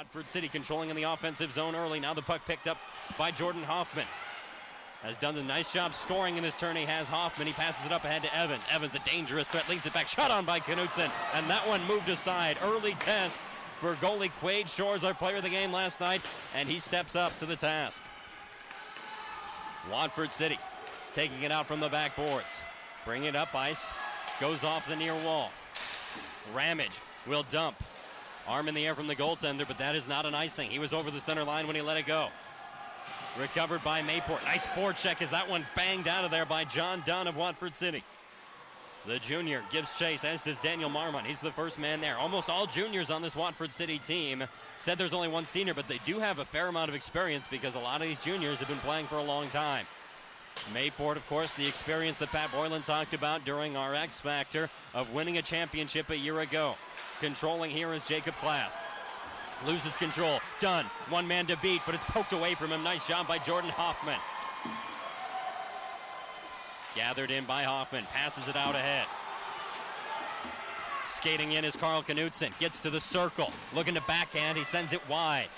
Watford City controlling in the offensive zone early. Now the puck picked up by Jordan Hoffman. Has done a nice job scoring in this turn. He has Hoffman. He passes it up ahead to Evans. Evans, a dangerous threat, leaves it back. Shot on by Knutson. And that one moved aside. Early test for goalie Quade Shores, our player of the game last night. And he steps up to the task. Watford City taking it out from the backboards. Bring it up ice. Goes off the near wall. Ramage will dump. Arm in the air from the goaltender, but that is not an icing. He was over the center line when he let it go. Recovered by MayPort. Nice forecheck as that one banged out of there by John Dunn of Watford City. The junior gives chase, as does Daniel Marmon. He's the first man there. Almost all juniors on this Watford City team. Said there's only one senior, but they do have a fair amount of experience because a lot of these juniors have been playing for a long time. MayPort, of course, the experience that Pat Boylan talked about during our X Factor of winning a championship a year ago. Controlling here is Jacob Klaff. Loses control. Dunn. One man to beat, but it's poked away from him. Nice job by Jordan Hoffman. Gathered in by Hoffman. Passes it out ahead. Skating in is Carl Knutson. Gets to the circle. Looking to backhand. He sends it wide.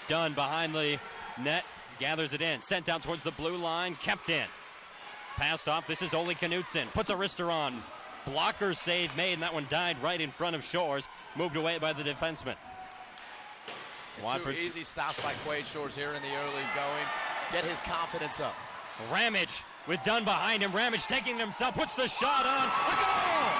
Dunn behind the net. Gathers it in. Sent down towards the blue line. Kept in. Passed off. This is Ole Knutson. Puts a wrister on. Blocker save made, and that one died right in front of Shores. Moved away by the defenseman. Two easy stops by Quade Shores here in the early going. Get his confidence up. Ramage with Dunn behind him. Ramage taking it himself, puts the shot on. A goal!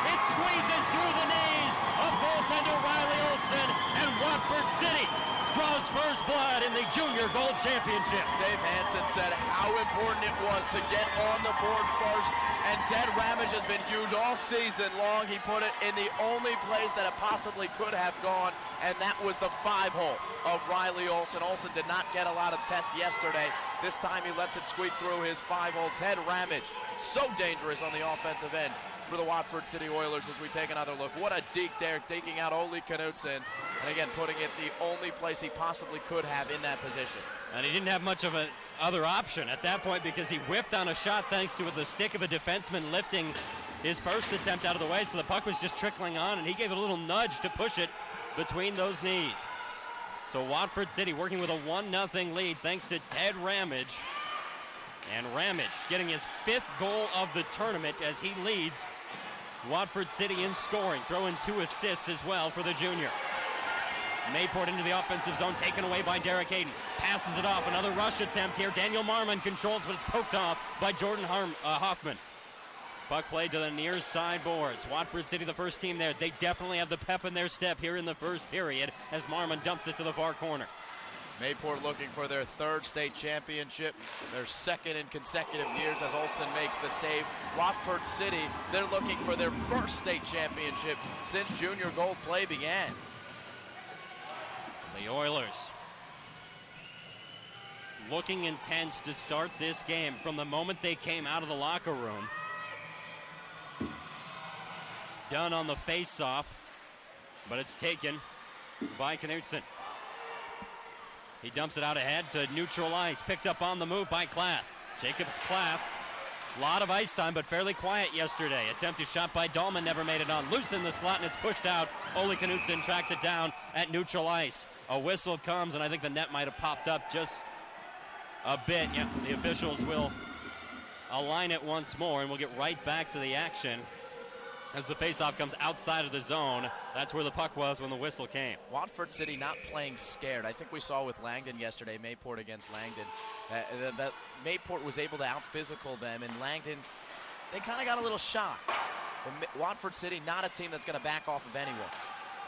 It squeezes through the knees of goaltender Riley Olsen, and Watford City draws first blood in the Junior Gold Championship. Dave Hansen said how important it was to get on the board first, and Ted Ramage has been huge all season long. He put it in the only place that it possibly could have gone, and that was the 5-hole of Riley Olsen. Olsen did not get a lot of tests yesterday. This time he lets it squeak through his 5-hole. Ted Ramage, so dangerous on the offensive end for the Watford City Oilers as we take another look. What a deke there, taking out Ole Knutson, and again putting it the only place he possibly could have in that position. And he didn't have much of an other option at that point because he whiffed on a shot thanks to the stick of a defenseman lifting his first attempt out of the way, so the puck was just trickling on, and he gave it a little nudge to push it between those knees. So Watford City working with a 1-0 lead thanks to Ted Ramage. And Ramage getting his 5th goal of the tournament as he leads Watford City in scoring, throwing 2 assists as well for the junior. MayPort into the offensive zone, taken away by Derek Hayden. Passes it off, another rush attempt here. Daniel Marmon controls, but it's poked off by Jordan Hoffman. Puck played to the near side boards. Watford City, the first team there. They definitely have the pep in their step here in the first period as Marmon dumps it to the far corner. MayPort looking for their 3rd state championship, their 2nd in consecutive years as Olsen makes the save. Watford City, they're looking for their 1st state championship since junior gold play began. The Oilers looking intense to start this game from the moment they came out of the locker room. Done on the face-off, but it's taken by Knutson. He dumps it out ahead to neutral ice. Picked up on the move by Klaff. Jacob Klaff. A lot of ice time, but fairly quiet yesterday. Attempted shot by Dahlman, never made it on. Loose in the slot, and it's pushed out. Ole Knutson tracks it down at neutral ice. A whistle comes, and I think the net might have popped up just a bit. Yeah, the officials will align it once more, and we'll get right back to the action. As the faceoff comes outside of the zone, that's where the puck was when the whistle came. Watford City not playing scared. I think we saw with Langdon yesterday, MayPort against Langdon, that MayPort was able to out-physical them, and Langdon, they kind of got a little shocked. But Watford City, not a team that's going to back off of anyone.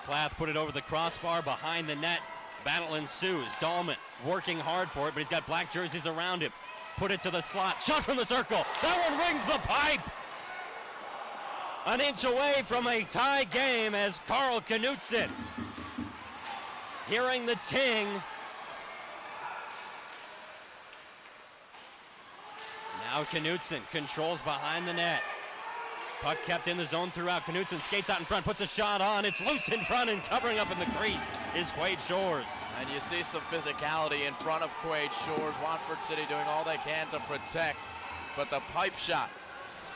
Klaff put it over the crossbar behind the net. Battle ensues. Dahlman working hard for it, but he's got black jerseys around him. Put it to the slot. Shot from the circle. That one rings the pipe. An inch away from a tie game as Carl Knutson, hearing the ting. Now Knutson controls behind the net. Puck kept in the zone throughout. Knutson skates out in front, puts a shot on. It's loose in front, and covering up in the crease is Quade Shores. And you see some physicality in front of Quade Shores. Watford City doing all they can to protect. But the pipe shot,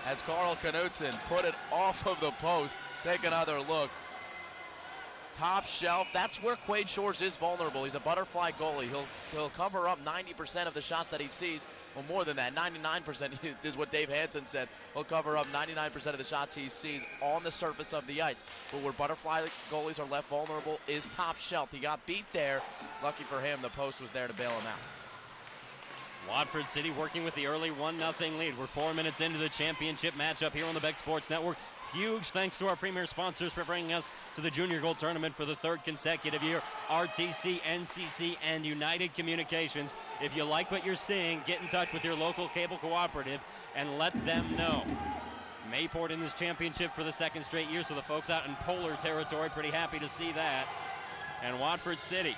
as Carl Knutson put it off of the post. Take another look. top shelf. That's where Quade Shores is vulnerable. He's a butterfly goalie. He'll cover up 90% of the shots that he sees. Well, more than that, 99% is what Dave Hansen said. He'll cover up 99% of the shots he sees on the surface of the ice. But where butterfly goalies are left vulnerable is top shelf. He got beat there. Lucky for him, the post was there to bail him out. Watford City working with the early 1-0 lead. We're 4 minutes into the championship matchup here on the BEK Sports Network. Huge thanks to our premier sponsors for bringing us to the Junior Gold Tournament for the third consecutive year. RTC, NCC, and United Communications. If you like what you're seeing, get in touch with your local cable cooperative and let them know. MayPort in this championship for the second straight year, so the folks out in polar territory pretty happy to see that. And Watford City,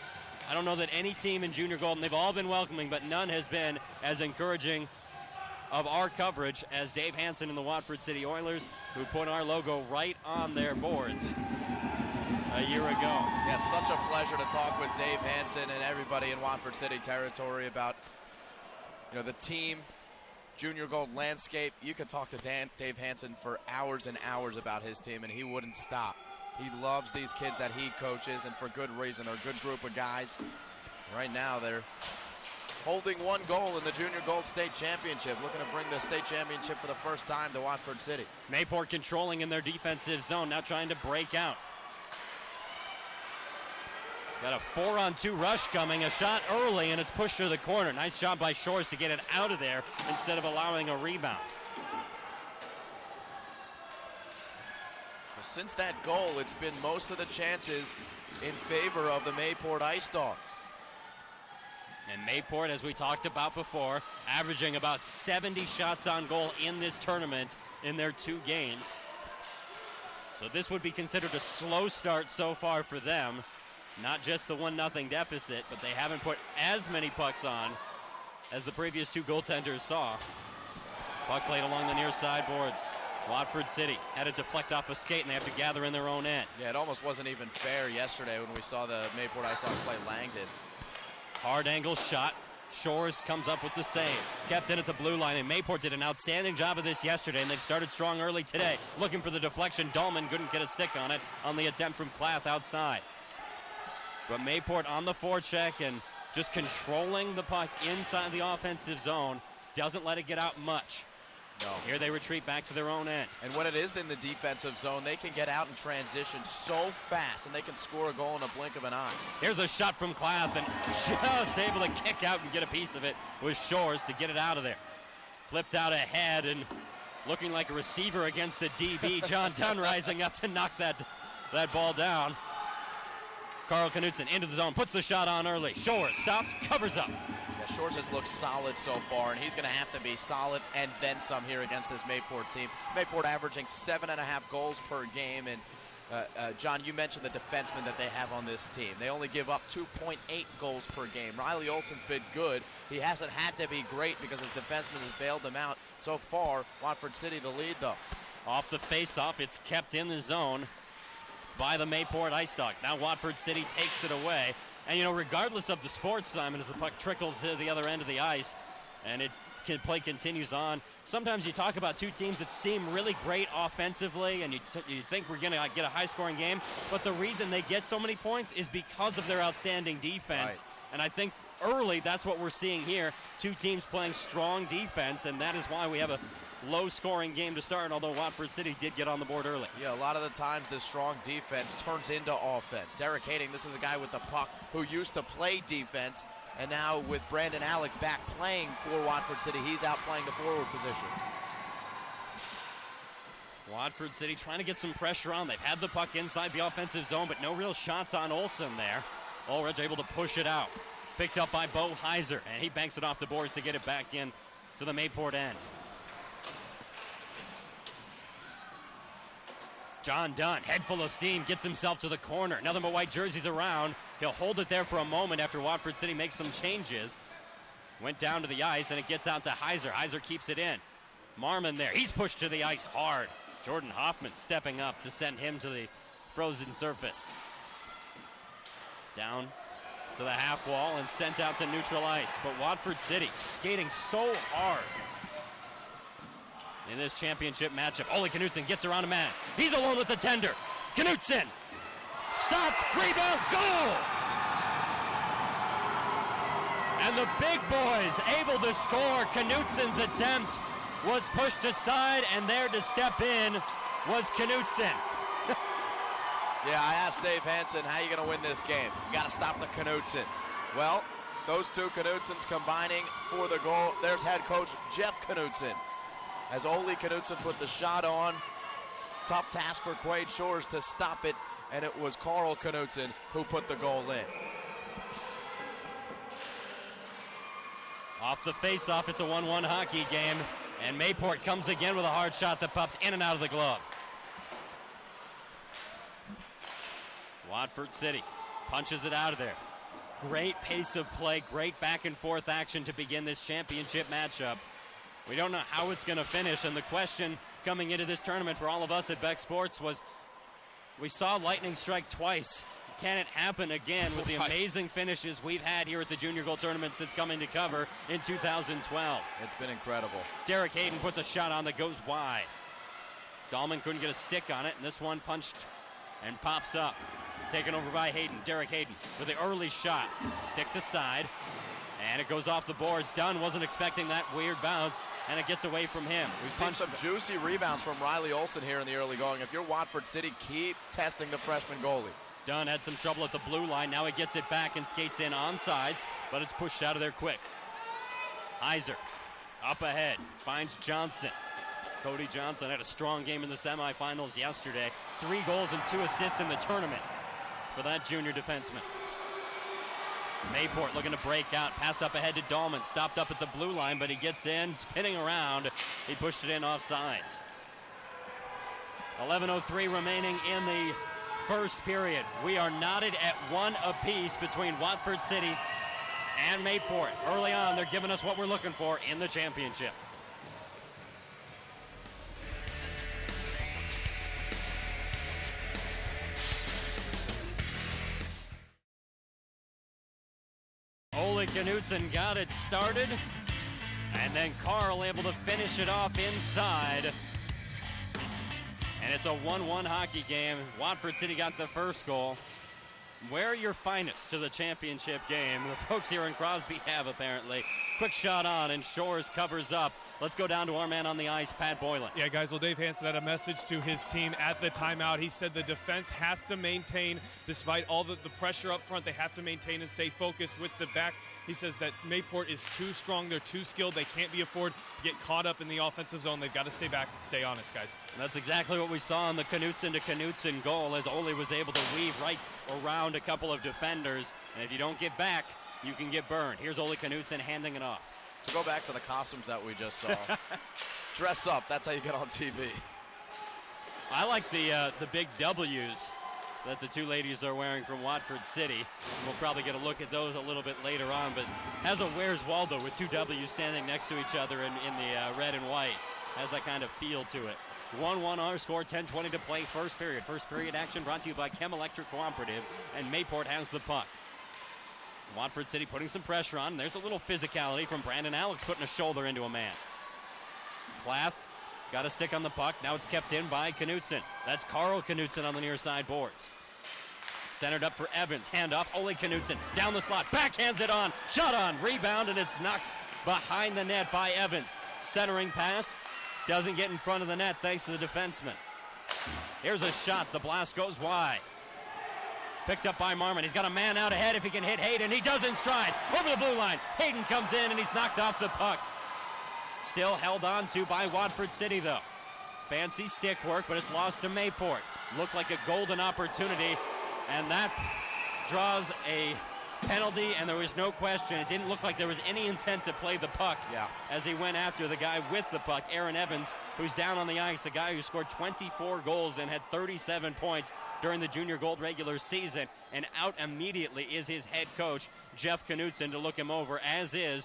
I don't know that any team in Junior Gold, and they've all been welcoming, but none has been as encouraging of our coverage as Dave Hansen and the Watford City Oilers, who put our logo right on their boards a year ago. Yeah, such a pleasure to talk with Dave Hansen and everybody in Watford City territory about, the team, Junior Gold landscape. You could talk to Dave Hansen for hours and hours about his team, and he wouldn't stop. He loves these kids that he coaches, and for good reason. They're a good group of guys. Right now, they're holding one goal in the Junior Gold State Championship, looking to bring the state championship for the first time to Watford City. MayPort controlling in their defensive zone, now trying to break out. Got a 4-on-2 rush coming, a shot early, and it's pushed to the corner. Nice job by Shores to get it out of there instead of allowing a rebound. Well, since that goal, it's been most of the chances in favor of the MayPort Ice Dogs. And MayPort, as we talked about before, averaging about 70 shots on goal in this tournament in their 2 games. So this would be considered a slow start so far for them. Not just the 1-0 deficit, but they haven't put as many pucks on as the previous 2 goaltenders saw. Puck played along the near side boards. Watford City had to deflect off a skate, and they have to gather in their own end. Yeah, it almost wasn't even fair yesterday when we saw the MayPort Ice Dogs play Langdon. Hard angle shot. Shores comes up with the save. Kept in at the blue line, and MayPort did an outstanding job of this yesterday, and they've started strong early today. Looking for the deflection. Dahlman couldn't get a stick on it on the attempt from Klath outside. But MayPort on the forecheck and just controlling the puck inside the offensive zone. Doesn't let it get out much. No. Here they retreat back to their own end. And when it is in the defensive zone, they can get out and transition so fast, and they can score a goal in a blink of an eye. Here's a shot from Klath, and just able to kick out and get a piece of it with Shores to get it out of there. Flipped out ahead and looking like a receiver against the DB. John Dunn rising up to knock that ball down. Carl Knutson into the zone, puts the shot on early. Shores stops, covers up. Yeah, Shores has looked solid so far, and he's going to have to be solid and then some here against this MayPort team. MayPort averaging 7.5 goals per game, and John, you mentioned the defensemen that they have on this team. They only give up 2.8 goals per game. Riley Olson's been good. He hasn't had to be great because his defenseman has bailed them out. So far, Watford City the lead, though. Off the face-off, it's kept in the zone by the MayPort Ice Dogs. Now Watford City takes it away. And, regardless of the sports, Simon, as the puck trickles to the other end of the ice and play continues on, sometimes you talk about 2 teams that seem really great offensively and you think we're going to get a high-scoring game, but the reason they get so many points is because of their outstanding defense. Right. And I think early that's what we're seeing here, 2 teams playing strong defense, and that is why we have a low-scoring game to start, although Watford City did get on the board early. Yeah, a lot of the times this strong defense turns into offense. Derek Hading, this is a guy with the puck who used to play defense, and now with Brandon Alex back playing for Watford City, he's out playing the forward position. Watford City trying to get some pressure on. They've had the puck inside the offensive zone, but no real shots on Olsen there. Ulrich able to push it out. Picked up by Bo Heiser, and he banks it off the boards to get it back in to the MayPort end. John Dunn, head full of steam, gets himself to the corner. Nothing but white jerseys around. He'll hold it there for a moment after Watford City makes some changes. Went down to the ice, and it gets out to Heiser. Heiser keeps it in. Marmon there. He's pushed to the ice hard. Jordan Hoffman stepping up to send him to the frozen surface. Down to the half wall and sent out to neutral ice. But Watford City skating so hard in this championship matchup. Ole Knutson gets around a man. He's alone with the tender. Knutson stopped, rebound, goal! And the big boys able to score. Knutsen's attempt was pushed aside, and there to step in was Knutsen. Yeah, I asked Dave Hansen, how are you going to win this game? You got to stop the Knutsens. Well, those two Knutsens combining for the goal. There's head coach Jeff Knutsen. As Ole Knutsen put the shot on, tough task for Quade Shores to stop it, and it was Carl Knutsen who put the goal in. Off the face-off, it's a 1-1 hockey game, and MayPort comes again with a hard shot that pops in and out of the glove. Watford City punches it out of there. Great pace of play, great back-and-forth action to begin this championship matchup. We don't know how it's going to finish, and the question coming into this tournament for all of us at BEK Sports was, we saw lightning strike twice. Can it happen again with the amazing finishes we've had here at the Junior Gold Tournament since coming to cover in 2012? It's been incredible. Derek Hadden puts a shot on that goes wide. Dahlman couldn't get a stick on it, and this one punched and pops up. Taken over by Hadden. Derek Hadden with the early shot. Stick to side, and it goes off the boards. Dunn wasn't expecting that weird bounce, and it gets away from him. We've seen some juicy rebounds from Riley Olsen here in the early going. If you're Watford City, keep testing the freshman goalie. Dunn had some trouble at the blue line. Now he gets it back and skates in on sides, but it's pushed out of there quick. Heiser up ahead, finds Johnson. Cody Johnson had a strong game in the semifinals yesterday. 3 goals and 2 assists in the tournament for that junior defenseman. MayPort looking to break out. Pass up ahead to Dahlman. Stopped up at the blue line, but he gets in, spinning around. He pushed it in off sides. 11:03 remaining in the first period. We are knotted at 1 apiece between Watford City and MayPort. Early on, they're giving us what we're looking for in the championship. Ole Knutsen got it started, and then Carl able to finish it off inside. And it's a 1-1 hockey game. Watford City got the first goal. Wear your finest to the championship game. The folks here in Crosby have, apparently. Quick shot on, and Shores covers up. Let's go down to our man on the ice, Pat Boylan. Yeah, guys, well, Dave Hansen had a message to his team at the timeout. He said the defense has to maintain, despite all the pressure up front, they have to maintain and stay focused with the back. He says that MayPort is too strong, they're too skilled, they can't be afforded to get caught up in the offensive zone. They've got to stay back and stay honest, guys. And that's exactly what we saw on the Knutsen to Knutsen goal, as Ole was able to weave right around a couple of defenders. And if you don't get back, you can get burned. Here's Ole Knutsen handing it off. To go back to the costumes that we just saw. Dress up, that's how you get on TV. I like the big W's that the two ladies are wearing from Watford City. We'll probably get a look at those a little bit later on, but has a Where's Waldo with 2 W's standing next to each other in the red and white. Has that kind of feel to it. 1-1 our score, 10:20 to play first period. First period action brought to you by Chem Electric Cooperative, and MayPort has the puck. Watford City putting some pressure on. There's a little physicality from Brandon Alex putting a shoulder into a man. Klaff got a stick on the puck. Now it's kept in by Knutsen. That's Carl Knutsen on the near side boards. Centered up for Evans. Handoff. Ole Knutsen down the slot. Backhands it on. Shot on. Rebound, and it's knocked behind the net by Evans. Centering pass. Doesn't get in front of the net thanks to the defenseman. Here's a shot. The blast goes wide. Picked up by Marmon. He's got a man out ahead if he can hit Hadden. He does in stride. Over the blue line. Hadden comes in, and he's knocked off the puck. Still held on to by Watford City, though. Fancy stick work, but it's lost to MayPort. Looked like a golden opportunity, and that draws a penalty, and there was no question. It didn't look like there was any intent to play the puck as he went after the guy with the puck, Aaron Evans, who's down on the ice, a guy who scored 24 goals and had 37 points during the Junior Gold regular season, and out immediately is his head coach, Jeff Knutsen, to look him over, as is